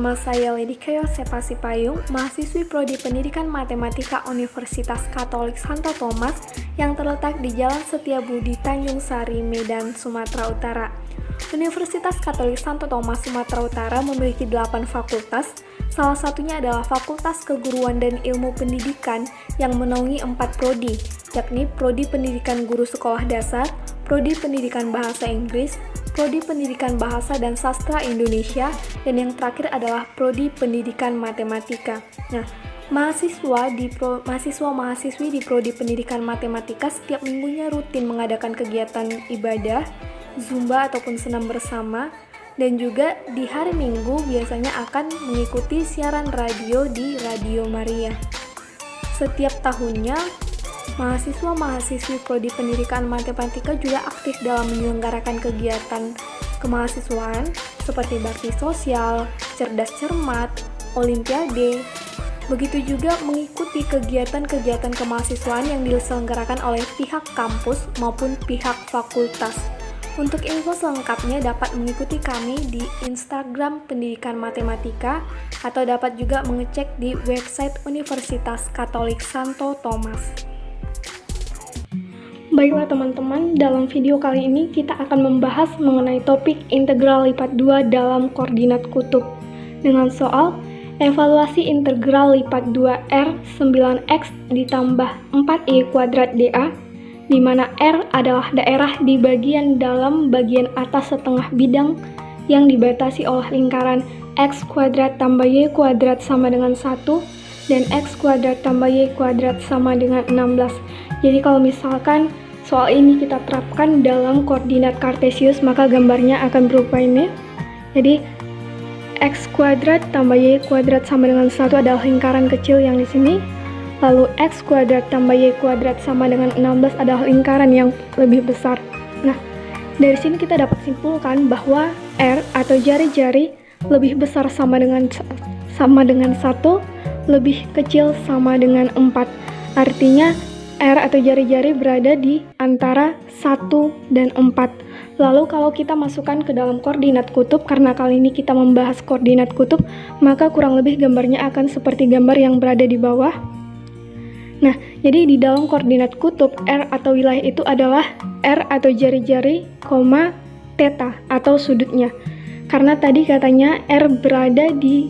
Nama saya Lady Keo Sepasipayung, mahasiswi Prodi Pendidikan Matematika Universitas Katolik Santo Thomas yang terletak di Jalan Setiabudi, Tanjung Sari, Medan, Sumatera Utara. Universitas Katolik Santo Thomas Sumatera Utara memiliki 8 fakultas, salah satunya adalah Fakultas Keguruan dan Ilmu Pendidikan yang menaungi 4 prodi, yakni Prodi Pendidikan Guru Sekolah Dasar, Prodi Pendidikan Bahasa Inggris, Prodi Pendidikan Bahasa dan Sastra Indonesia, dan yang terakhir adalah Prodi Pendidikan Matematika. Nah, mahasiswa-mahasiswi di Prodi Pendidikan Matematika setiap minggunya rutin mengadakan kegiatan ibadah, zumba ataupun senam bersama, dan juga di hari Minggu biasanya akan mengikuti siaran radio di Radio Maria. Setiap tahunnya, mahasiswa-mahasiswi Prodi Pendidikan Matematika juga aktif dalam menyelenggarakan kegiatan kemahasiswaan seperti bakti sosial, cerdas cermat, olimpiade. Begitu juga mengikuti kegiatan-kegiatan kemahasiswaan yang diselenggarakan oleh pihak kampus maupun pihak fakultas. Untuk info selengkapnya dapat mengikuti kami di Instagram Pendidikan Matematika atau dapat juga mengecek di website Universitas Katolik Santo Thomas. Baiklah teman-teman, dalam video kali ini kita akan membahas mengenai topik integral lipat 2 dalam koordinat kutub dengan soal evaluasi integral lipat 2R 9X ditambah 4Y kuadrat DA, di mana R adalah daerah di dalam bagian atas setengah bidang yang dibatasi oleh lingkaran X kuadrat tambah Y kuadrat sama dengan 1 dan X kuadrat tambah Y kuadrat sama dengan 16. Jadi kalau misalkan soal ini kita terapkan dalam koordinat kartesius, maka gambarnya akan berupa ini. Jadi X kuadrat tambah Y kuadrat sama dengan 1 adalah lingkaran kecil yang di sini. Lalu X kuadrat tambah Y kuadrat sama dengan 16 adalah lingkaran yang lebih besar. Nah, dari sini kita dapat simpulkan bahwa R atau jari-jari lebih besar sama dengan 1, lebih kecil sama dengan 4. Artinya R atau jari-jari berada di antara 1 dan 4. Lalu kalau kita masukkan ke dalam koordinat kutub, karena kali ini kita membahas koordinat kutub, maka kurang lebih gambarnya akan seperti gambar yang berada di bawah. Nah, jadi di dalam koordinat kutub, R atau wilayah itu adalah R atau jari-jari, theta atau sudutnya. Karena tadi katanya R berada di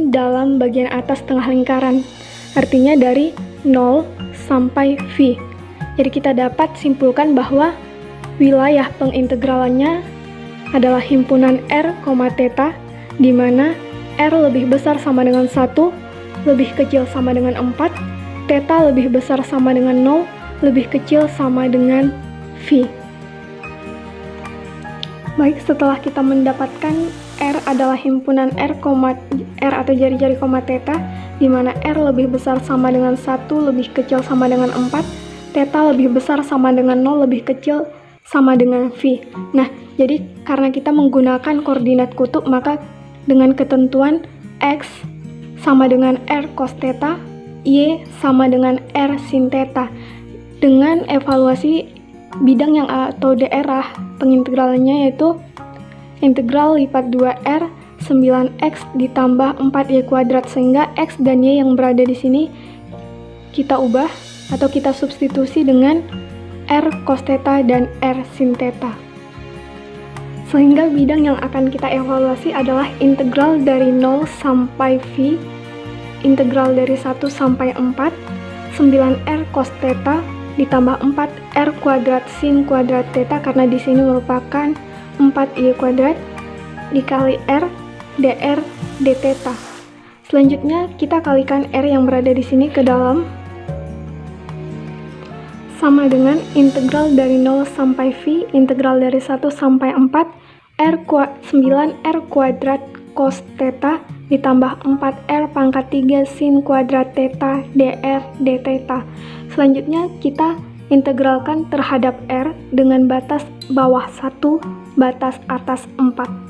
dalam bagian atas tengah lingkaran. Artinya dari 0 sampai V. Jadi kita dapat simpulkan bahwa wilayah pengintegralannya adalah himpunan R, theta, di mana R lebih besar sama dengan 1, lebih kecil sama dengan 4, theta lebih besar sama dengan 0, lebih kecil sama dengan V. Baik, setelah kita mendapatkan R adalah himpunan R atau jari-jari, theta, di mana R lebih besar sama dengan 1, lebih kecil sama dengan 4, theta lebih besar sama dengan 0, lebih kecil sama dengan V. Nah, jadi karena kita menggunakan koordinat kutub, maka dengan ketentuan X sama dengan R cos theta, Y sama dengan R sin theta. Dengan evaluasi bidang atau daerah pengintegralannya yaitu integral lipat 2R 9X ditambah 4Y kuadrat, sehingga X dan Y yang berada di sini kita ubah atau kita substitusi dengan R cos theta dan R sin theta. Sehingga bidang yang akan kita evaluasi adalah integral dari 0 sampai V, integral dari 1 sampai 4, 9R cos theta ditambah 4R kuadrat sin kuadrat theta, karena di sini merupakan 4Y kuadrat dikali R dr d theta. Selanjutnya kita kalikan R yang berada di sini ke dalam, sama dengan integral dari 0 sampai V, integral dari 1 sampai 4, 9R kuadrat cos theta ditambah 4R pangkat 3 sin kuadrat theta dr d theta. Selanjutnya kita integralkan terhadap R dengan batas bawah 1, batas atas 4.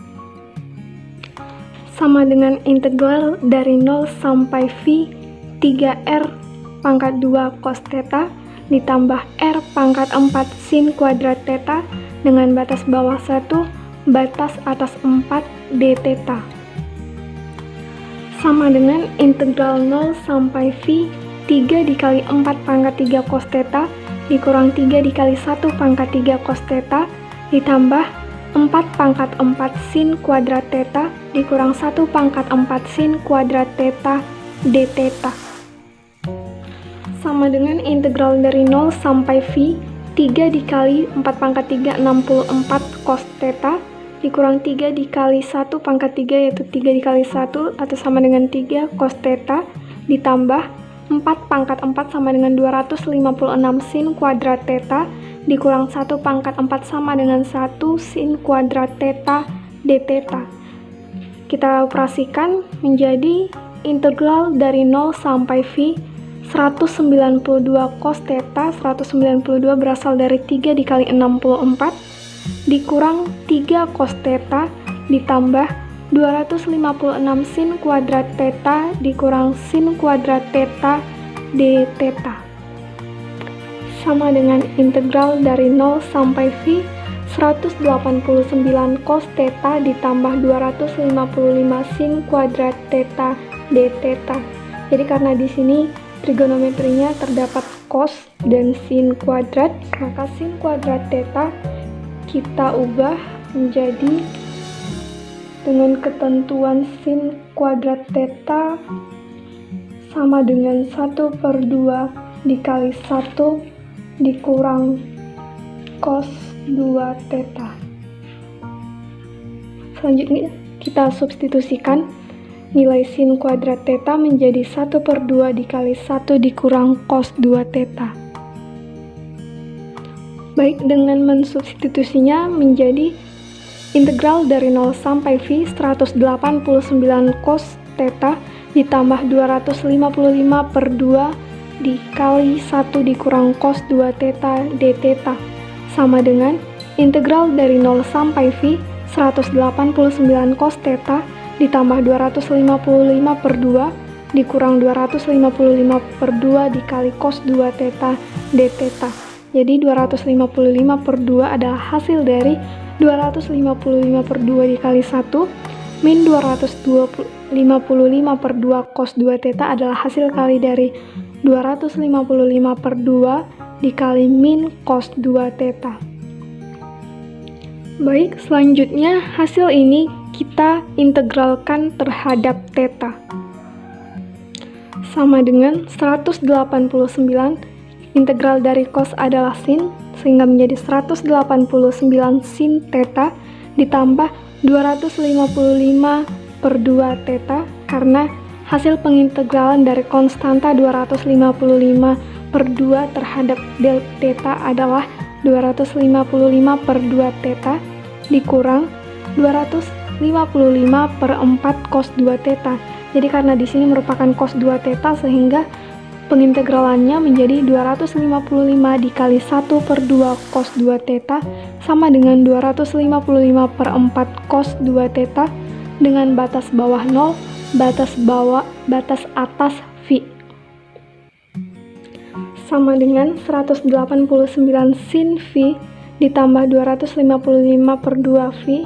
Sama dengan integral dari 0 sampai V, 3R pangkat 2 cos theta ditambah R pangkat 4 sin kuadrat theta dengan batas bawah 1, batas atas 4 d theta. sama dengan integral 0 sampai phi 3 dikali 4 pangkat 3 cos theta dikurang 3 dikali 1 pangkat 3 cos theta ditambah 4 pangkat 4 sin kuadrat theta dikurang 1 pangkat 4 sin kuadrat theta d theta sama dengan integral dari 0 sampai phi 3 dikali 4 pangkat 3 64 cos theta dikurang 3 dikali 1 pangkat 3 yaitu 3 dikali 1 atau sama dengan 3 cos theta ditambah 4 pangkat 4 sama dengan 256 sin kuadrat theta dikurang 1 pangkat 4 sama dengan 1 sin kuadrat theta d theta. Kita operasikan menjadi integral dari 0 sampai phi 192 cos theta. 192 berasal dari 3 dikali 64 dikurang 3 cos theta ditambah 256 sin kuadrat theta dikurang sin kuadrat theta d theta sama dengan integral dari 0 sampai phi 189 cos theta ditambah 255 sin kuadrat theta d theta. Jadi karena di sini trigonometrinya terdapat cos dan sin kuadrat, maka sin kuadrat theta kita ubah menjadi dengan ketentuan sin kuadrat theta sama dengan 1/2 dikali 1 dikurang cos 2 theta. Selanjutnya kita substitusikan nilai sin kuadrat theta menjadi 1/2 dikali 1 dikurang cos 2 theta. Baik, dengan mensubstitusinya menjadi integral dari 0 sampai phi 189 cos theta ditambah 255/2 dikali 1 dikurang cos 2 theta d theta sama dengan integral dari 0 sampai phi 189 cos theta ditambah 255/2 dikurang 255/2 dikali cos 2 theta d theta. Jadi 255/2 adalah hasil dari 255/2 dikali 1 min 255/2 cos 2 theta adalah hasil kali dari 255/2 dikali min cos 2 theta. Baik, selanjutnya hasil ini kita integralkan terhadap theta. Sama dengan 189 integral dari cos adalah sin, sehingga menjadi 189 sin theta ditambah 255/2 theta karena hasil pengintegralan dari konstanta 255/2 terhadap del theta adalah 255/2 theta dikurang 255/4 cos 2 theta. Jadi karena di sini merupakan cos 2 theta sehingga pengintegralannya menjadi 255 dikali 1/2 cos 2 theta sama dengan 255/4 cos 2 theta dengan batas bawah 0, batas atas phi. Sama dengan 189 sin phi ditambah 255/2 phi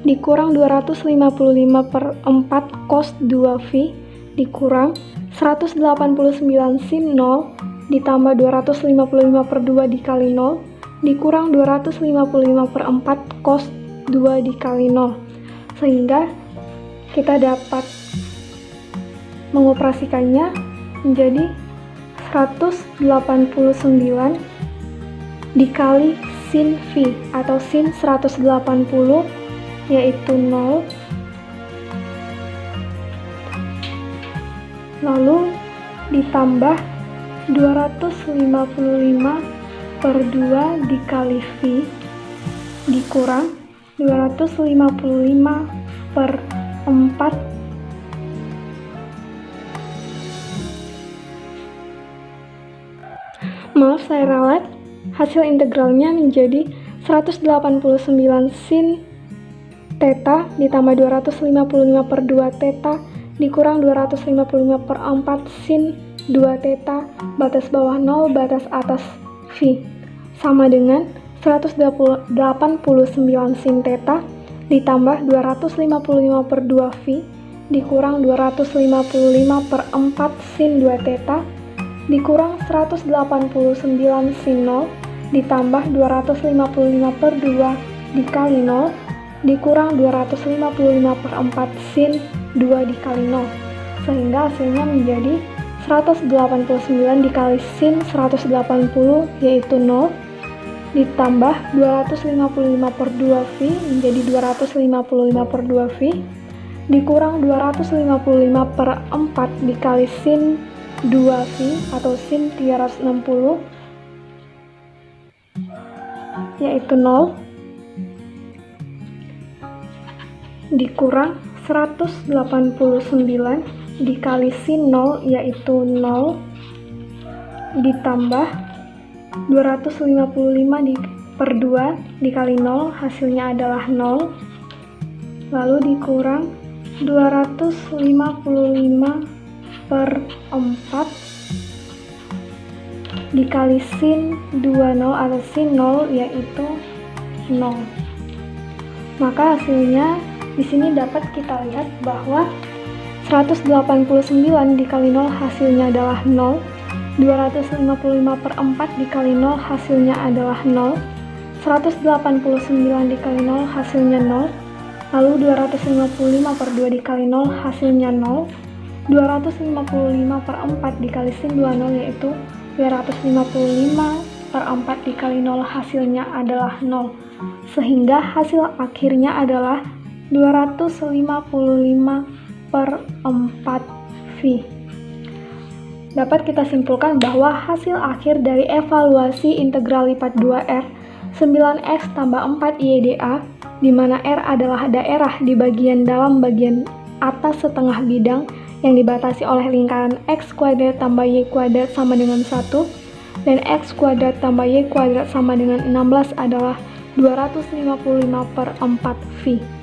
dikurang 255/4 cos 2 phi dikurang 189 sin 0 ditambah 255/2 dikali 0 dikurang 255/4 cos 2 dikali 0, sehingga kita dapat mengoperasikannya menjadi 189 dikali sin phi atau sin 180 yaitu 0, lalu ditambah 255/2 dikali phi dikurang 255/4 maaf saya ralat, hasil integralnya menjadi 189 sin theta ditambah 255/2 theta dikurang 255/4 sin 2 theta batas bawah 0 batas atas phi sama dengan 189 sin theta ditambah 255/2 phi dikurang 255 per 4 sin 2 theta dikurang 189 sin 0 ditambah 255 per 2 dikali 0 dikurang 255 per 4 sin 2 dikali 0, sehingga hasilnya menjadi 189 dikali sin 180 yaitu 0 ditambah 255 per 2V menjadi 255 per 2V dikurang 255 per 4 dikali sin 2V atau sin 360 yaitu 0 dikurang 189 dikali sin 0 yaitu 0 ditambah 255 per 2 dikali 0 hasilnya adalah 0 lalu dikurang 255 per 4 dikali sin 20 atau sin 0 yaitu 0. Maka hasilnya di sini dapat kita lihat bahwa 189 dikali 0 hasilnya adalah 0, 255 per 4 dikali 0 hasilnya adalah 0, 189 dikali 0 hasilnya 0, lalu 255 per 2 dikali 0 hasilnya 0, 255 per 4 dikali sin 20 yaitu 255 per 4 dikali 0 hasilnya adalah 0, sehingga hasil akhirnya adalah 255 per 4V. Dapat kita simpulkan bahwa hasil akhir dari evaluasi integral lipat 2R 9X tambah 4YDA, di mana R adalah daerah di bagian dalam bagian atas setengah bidang yang dibatasi oleh lingkaran X kuadrat tambah Y kuadrat sama dengan 1, dan X kuadrat tambah Y kuadrat sama dengan 16 adalah 255 per 4V.